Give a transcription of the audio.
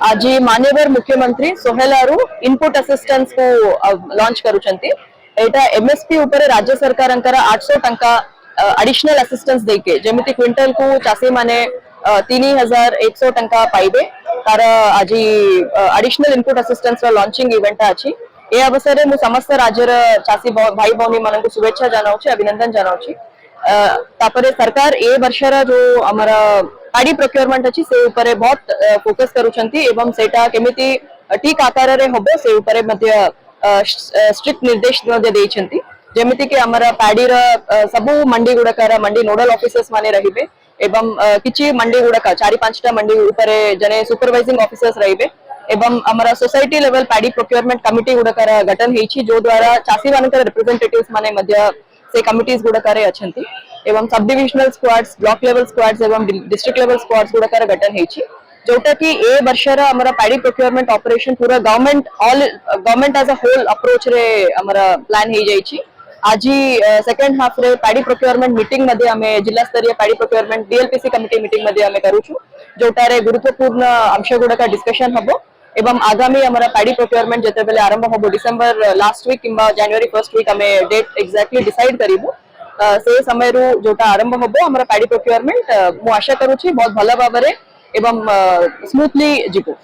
आज माननीय मुख्यमंत्री सोहेलारू इनपुट असिस्टेंस को लॉन्च करूछंती। एटा एमएसपी ऊपर राज्य सरकार 800 टंका एडिशनल असिस्टेंस देके जेमिति क्विंटल को चासी माने 3100 टंका पाइबे तार आज additional input assistance launching event अछि। ए अवसर मु समस्त राज्यर चासी भाई भौनी मानन को शुभेच्छा जनाउछि, अभिनंदन जनाउछि। तापरे सरकार ए वर्षर जो हमारा पाड़ी प्रोक्योरमेंट अछि से ऊपर बहुत फोकस करूछंती एवं सेटा केमिति ठीक आकार रे होबो से ऊपर मध्य स्ट्रिक्ट निर्देश मध्ये देइछंती। जेमिति कि हमारा पाड़ी रा सबु मंडी गुडकर मंडी नोडल ऑफिसर्स माने रहिबे एवं किछि मंडी गुडका 4-5 टा मंडी ऊपर जने सुपरवाइजिंग ऑफिसर्स रहिबे एवं हमारा सोसाइटी लेवल पाड़ी प्रोक्योरमेंट कमिटी गुडकर गठन हेछि जो द्वारा चासी मानकर रिप्रेजेंटेटिव्स माने मध्य से कमिटीज गुडकर अछंती एवं sub divisional squads block level squads एवं डिस्ट्रिक्ट लेवल स्क्वाड्स गुडकर गठन हेछि जोटा कि ए वर्षर हमारा पाड़ी प्रोक्योरमेंट ऑपरेशन पूरा government as a whole approach रे हमारा प्लान हे जाइछि। आज सेकंड हाफ रे पाड़ी प्रोक्योरमेंट मीटिंग मध्ये हमें जिला स्तरीय पाड़ी प्रोक्योरमेंट डीएलपीसी कमिटी मीटिंग मध्ये हमें करूछु जोटा रे गुरुत्वपूर्ण अंश गुडका डिस्कशन हबो एवं आगामी हमारा पाड़ी प्रोक्योरमेंट जते बेले आरंभ होबो डिसेंबर लास्ट वीक किंबा जनवरी फर्स्ट वीक हमें डेट एक्जेक्टली डिसाइड करिबो से समय रु जोटा आरंभ होबो हमारा पाड़ी प्रोक्योरमेंट मु आशा करूछि बहुत भला भाबरे एवं स्मूथली जिवो।